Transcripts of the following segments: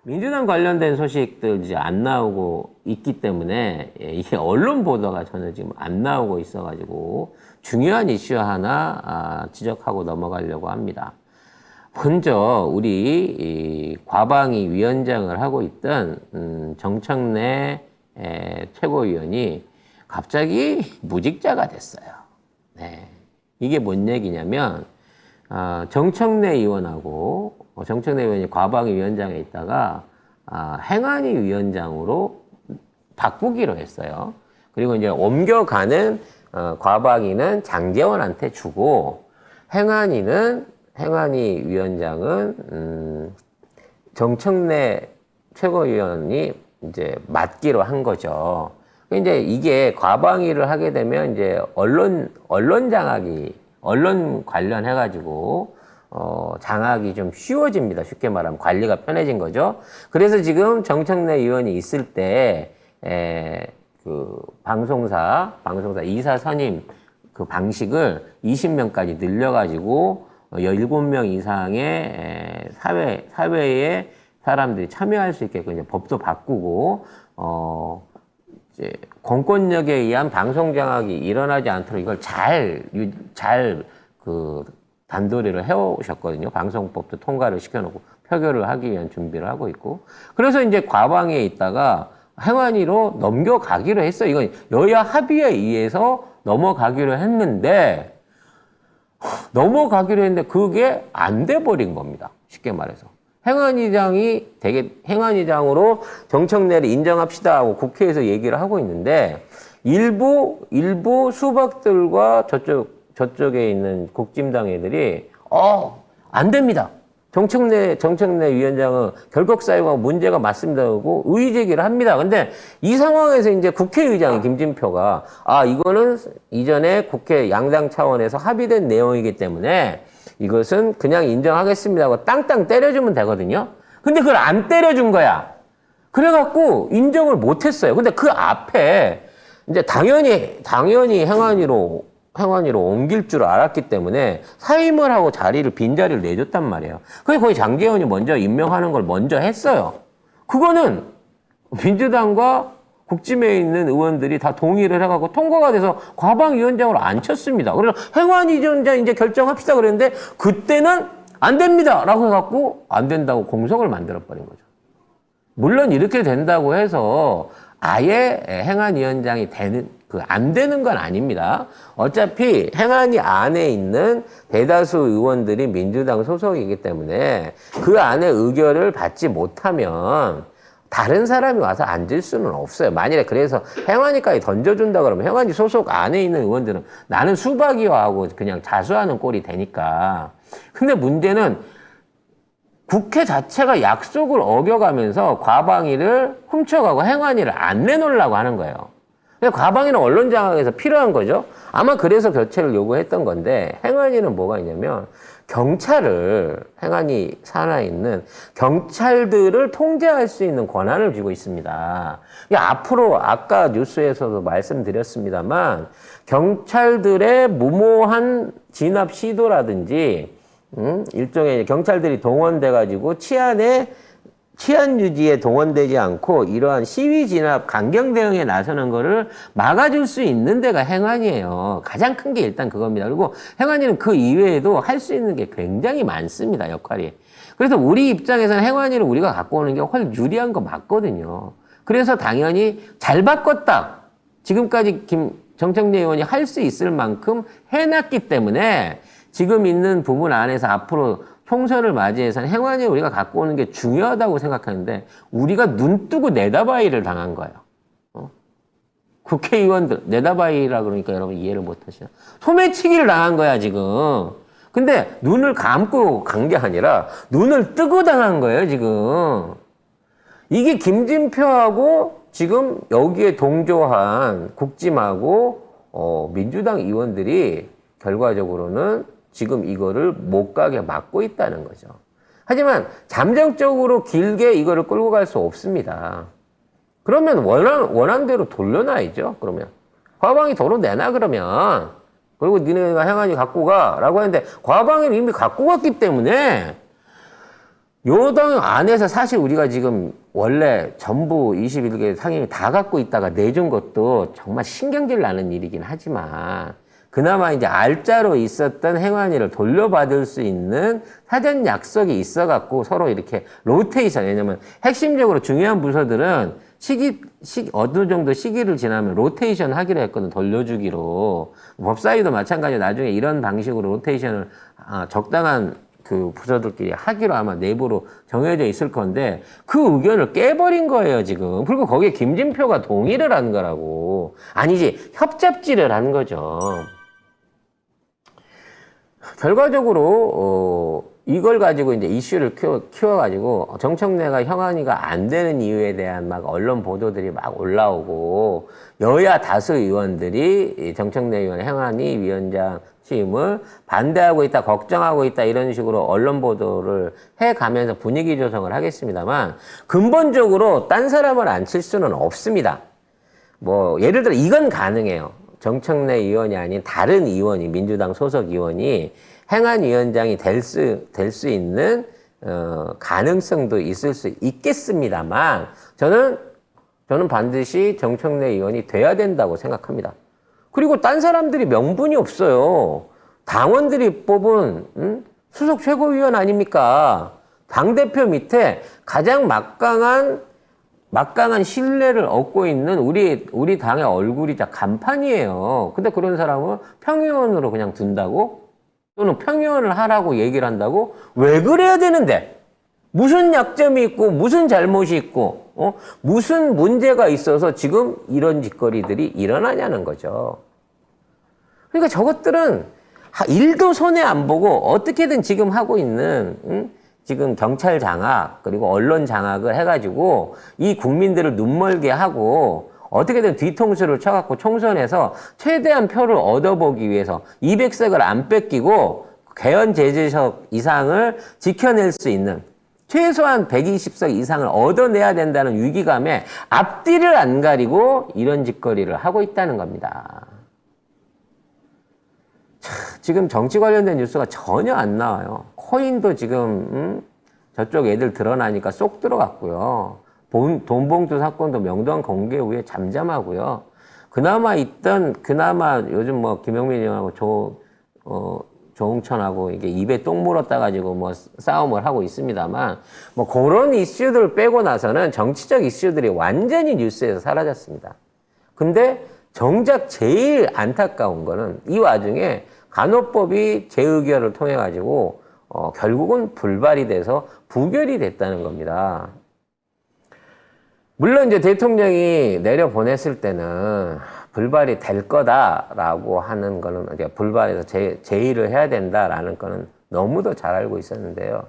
민주당 관련된 소식들 이제 안 나오고 있기 때문에 이게 언론 보도가 전혀 지금 안 나오고 있어가지고 중요한 이슈 하나 지적하고 넘어가려고 합니다. 먼저 우리 이 과방위 위원장을 하고 있던 정청래 최고위원이 갑자기 무직자가 됐어요. 네. 이게 뭔 얘기냐면 정청래 의원하고 정청래 의원이 과방위 위원장에 있다가 행안위 위원장으로 바꾸기로 했어요. 그리고 이제 옮겨가는 과방위는 장제원한테 주고 행안위 위원장은 정청래 최고위원이 이제 맡기로 한 거죠. 이제 이게 과방위를 하게 되면 이제 언론 관련해가지고 장악이 좀 쉬워집니다. 쉽게 말하면 관리가 편해진 거죠. 그래서 지금 정청래 의원이 있을 때 그 방송사 이사 선임 그 방식을 20명까지 늘려가지고 17명 이상의 사회의 사람들이 참여할 수 있게끔 이제 법도 바꾸고 이제 공권력에 의한 방송 장악이 일어나지 않도록 이걸 잘 그 단도리를 해오셨거든요. 방송법도 통과를 시켜놓고 표결을 하기 위한 준비를 하고 있고. 그래서 이제 과방위에 있다가 행안위로 넘겨가기로 했어요. 이건 여야 합의에 의해서 넘어가기로 했는데 그게 안 돼 버린 겁니다. 쉽게 말해서. 행안위장으로 정청래를 인정합시다 하고 국회에서 얘기를 하고 있는데 일부 수박들과 저쪽에 있는 국진당 애들이 안 됩니다. 정청래 위원장은 결격 사유가 문제가 맞습니다 하고 의의 제기를 합니다. 근데 이 상황에서 이제 국회의장이 김진표가 이거는 이전에 국회 양당 차원에서 합의된 내용이기 때문에 이것은 그냥 인정하겠습니다 하고 땅땅 때려주면 되거든요. 근데 그걸 안 때려준 거야. 그래갖고 인정을 못했어요. 근데 그 앞에 이제 당연히 행안위로 옮길 줄 알았기 때문에 사임을 하고 빈자리를 내줬단 말이에요. 그게 거의 장제원이 먼저 임명하는 걸 먼저 했어요. 그거는 민주당과 국짐에 있는 의원들이 다 동의를 해갖고 통과가 돼서 과방위원장으로 앉혔습니다. 그래서 행안위원장 이제 결정합시다 그랬는데 그때는 안 됩니다! 라고 해갖고 안 된다고 공석을 만들어버린 거죠. 물론 이렇게 된다고 해서 아예 행안위원장이 안 되는 건 아닙니다. 어차피 행안위 안에 있는 대다수 의원들이 민주당 소속이기 때문에 그 안에 의결을 받지 못하면 다른 사람이 와서 앉을 수는 없어요. 만일에 그래서 행안위까지 던져준다 그러면 행안위 소속 안에 있는 의원들은 나는 수박이와하고 그냥 자수하는 꼴이 되니까. 근데 문제는 국회 자체가 약속을 어겨가면서 과방위를 훔쳐가고 행안위를 안 내놓으려고 하는 거예요. 과방위는 언론 장악에서 필요한 거죠. 아마 그래서 교체를 요구했던 건데 행안위는 뭐가 있냐면 행안위 산하에 있는 경찰들을 통제할 수 있는 권한을 쥐고 있습니다. 앞으로 아까 뉴스에서도 말씀드렸습니다만 경찰들의 무모한 진압 시도라든지 일종의 경찰들이 동원돼가지고 치안 유지에 동원되지 않고 이러한 시위 진압 강경 대응에 나서는 거를 막아줄 수 있는 데가 행안위예요. 가장 큰 게 일단 그겁니다. 그리고 행안위는 그 이외에도 할 수 있는 게 굉장히 많습니다. 역할이. 그래서 우리 입장에서는 행안위를 우리가 갖고 오는 게 훨씬 유리한 거 맞거든요. 그래서 당연히 잘 바꿨다. 지금까지 정청래 의원이 할 수 있을 만큼 해놨기 때문에 지금 있는 부분 안에서 앞으로 총선을 맞이해서는 행안위 우리가 갖고 오는 게 중요하다고 생각하는데 우리가 눈 뜨고 내다바이를 당한 거예요. 국회의원들 내다바이라 그러니까 여러분 이해를 못 하시나? 소매치기를 당한 거야 지금. 근데 눈을 감고 간 게 아니라 눈을 뜨고 당한 거예요 지금. 이게 김진표하고 지금 여기에 동조한 국짐하고 민주당 의원들이 결과적으로는 지금 이거를 못 가게 막고 있다는 거죠. 하지만 잠정적으로 길게 이거를 끌고 갈 수 없습니다. 그러면 원하는 대로 돌려놔야죠. 그러면 과방위 도로 내놔 그러면. 그리고 니네가 행안위 갖고 가라고 하는데 과방위를 이미 갖고 갔기 때문에 여당 안에서 사실 우리가 지금 원래 전부 21개 상임위 다 갖고 있다가 내준 것도 정말 신경질 나는 일이긴 하지만 그나마 이제 알짜로 있었던 행안위를 돌려받을 수 있는 사전 약속이 있어갖고 서로 이렇게 로테이션, 왜냐면 핵심적으로 중요한 부서들은 어느 정도 시기를 지나면 로테이션 하기로 했거든, 돌려주기로. 법사위도 마찬가지로 나중에 이런 방식으로 로테이션을 적당한 그 부서들끼리 하기로 아마 내부로 정해져 있을 건데 그 의견을 깨버린 거예요, 지금. 그리고 거기에 김진표가 동의를 한 거라고. 아니지, 협잡지를 한 거죠. 결과적으로 이걸 가지고 이제 이슈를 키워가지고 정청래가 형안위가 안 되는 이유에 대한 막 언론 보도들이 막 올라오고 여야 다수 의원들이 정청래 의원 형안위 위원장 취임을 반대하고 있다, 걱정하고 있다 이런 식으로 언론 보도를 해가면서 분위기 조성을 하겠습니다만 근본적으로 딴 사람을 안 칠 수는 없습니다. 뭐 예를 들어 이건 가능해요. 정청래 의원이 아닌 다른 의원이, 민주당 소속 의원이 행안위원장이 될 수 있는 가능성도 있을 수 있겠습니다만 저는 반드시 정청래 의원이 돼야 된다고 생각합니다. 그리고 딴 사람들이 명분이 없어요. 당원들이 뽑은 수석 최고위원 아닙니까? 당대표 밑에 가장 막강한 신뢰를 얻고 있는 우리 당의 얼굴이자 간판이에요. 근데 그런 사람은 평의원으로 그냥 둔다고? 또는 평의원을 하라고 얘기를 한다고? 왜 그래야 되는데? 무슨 약점이 있고 무슨 잘못이 있고 무슨 문제가 있어서 지금 이런 짓거리들이 일어나냐는 거죠. 그러니까 저것들은 일도 손해 안 보고 어떻게든 지금 하고 있는 지금 경찰 장악 그리고 언론 장악을 해가지고 이 국민들을 눈멀게 하고 어떻게든 뒤통수를 쳐갖고 총선에서 최대한 표를 얻어보기 위해서 200석을 안 뺏기고 개헌 제재석 이상을 지켜낼 수 있는 최소한 120석 이상을 얻어내야 된다는 위기감에 앞뒤를 안 가리고 이런 짓거리를 하고 있다는 겁니다. 지금 정치 관련된 뉴스가 전혀 안 나와요. 코인도 지금 저쪽 애들 드러나니까 쏙 들어갔고요. 돈봉투 사건도 명도한 공개 후에 잠잠하고요. 그나마 요즘 뭐 김영민 형하고 조홍천하고 이게 입에 똥 물었다 가지고 뭐 싸움을 하고 있습니다만 뭐 그런 이슈들 빼고 나서는 정치적 이슈들이 완전히 뉴스에서 사라졌습니다. 근데 정작 제일 안타까운 거는 이 와중에 간호법이 재의결을 통해 가지고 결국은 불발이 돼서 부결이 됐다는 겁니다. 물론 이제 대통령이 내려보냈을 때는 불발이 될 거다라고 하는 거는 이제 불발해서 제의를 해야 된다라는 거는 너무도 잘 알고 있었는데요.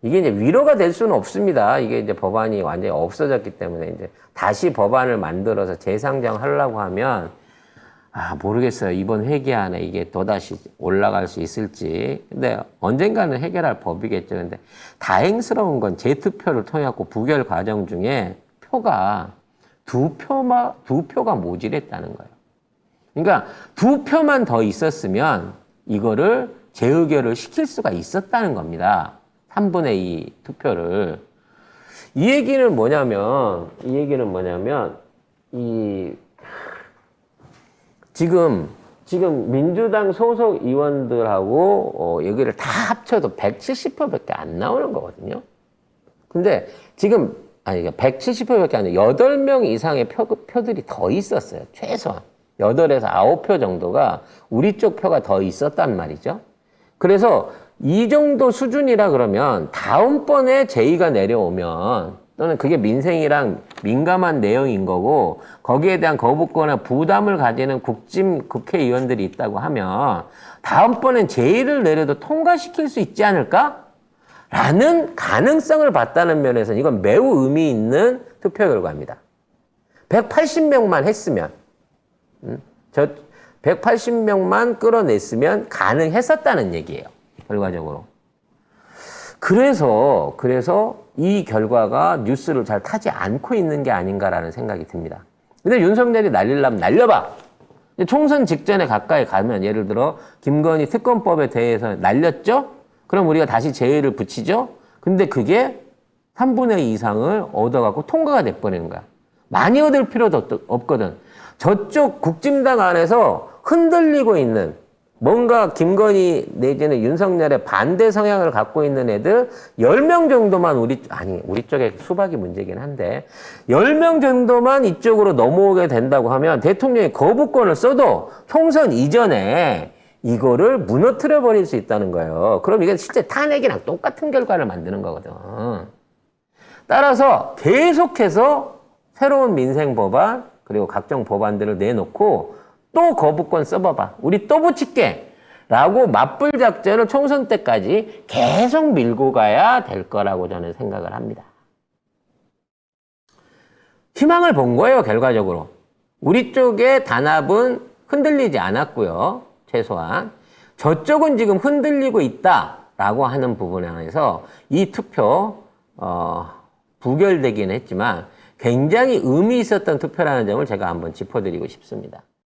이게 이제 위로가 될 수는 없습니다. 이게 이제 법안이 완전히 없어졌기 때문에 이제 다시 법안을 만들어서 재상정하려고 하면 모르겠어요. 이번 회기 안에 이게 또다시 올라갈 수 있을지. 근데 언젠가는 해결할 법이겠죠. 근데 다행스러운 건 재투표를 통해 갖고 부결 과정 중에 표가 두 표가 모질했다는 거예요. 그러니까 두 표만 더 있었으면 이거를 재의결을 시킬 수가 있었다는 겁니다. 3분의 2 투표를. 이 얘기는 뭐냐면 지금 민주당 소속 의원들하고 여기를 다 합쳐도 170표밖에 안 나오는 거거든요. 근데 지금 170표밖에 안 돼. 8명 이상의 표들이 더 있었어요. 최소한. 8에서 9표 정도가 우리 쪽 표가 더 있었단 말이죠. 그래서 이 정도 수준이라 그러면 다음번에 제의가 내려오면 또는 그게 민생이랑 민감한 내용인 거고 거기에 대한 거부권이나 부담을 가지는 국회의원들이 있다고 하면 다음번엔 제의를 내려도 통과시킬 수 있지 않을까? 라는 가능성을 봤다는 면에서는 이건 매우 의미 있는 투표 결과입니다. 180명만 했으면 180명만 끌어냈으면 가능했었다는 얘기예요. 결과적으로. 그래서 이 결과가 뉴스를 잘 타지 않고 있는 게 아닌가라는 생각이 듭니다. 근데 윤석열이 날리려면 날려봐. 총선 직전에 가까이 가면 예를 들어 김건희 특검법에 대해서 날렸죠? 그럼 우리가 다시 제의를 붙이죠? 근데 그게 3분의 2 이상을 얻어갖고 통과가 돼버리는 거야. 많이 얻을 필요도 없거든. 저쪽 국진당 안에서 흔들리고 있는 뭔가 김건희 내지는 윤석열의 반대 성향을 갖고 있는 애들 10명 정도만 우리 쪽에 수박이 문제긴 한데 10명 정도만 이쪽으로 넘어오게 된다고 하면 대통령이 거부권을 써도 총선 이전에 이거를 무너뜨려 버릴 수 있다는 거예요. 그럼 이게 실제 탄핵이랑 똑같은 결과를 만드는 거거든. 따라서 계속해서 새로운 민생 법안 그리고 각종 법안들을 내놓고 또 거부권 써봐봐. 우리 또 붙일게. 라고 맞불 작전을 총선 때까지 계속 밀고 가야 될 거라고 저는 생각을 합니다. 희망을 본 거예요, 결과적으로. 우리 쪽의 단합은 흔들리지 않았고요. 최소한. 저쪽은 지금 흔들리고 있다라고 하는 부분에 한해서 이 투표 부결되긴 했지만 굉장히 의미 있었던 투표라는 점을 제가 한번 짚어드리고 싶습니다.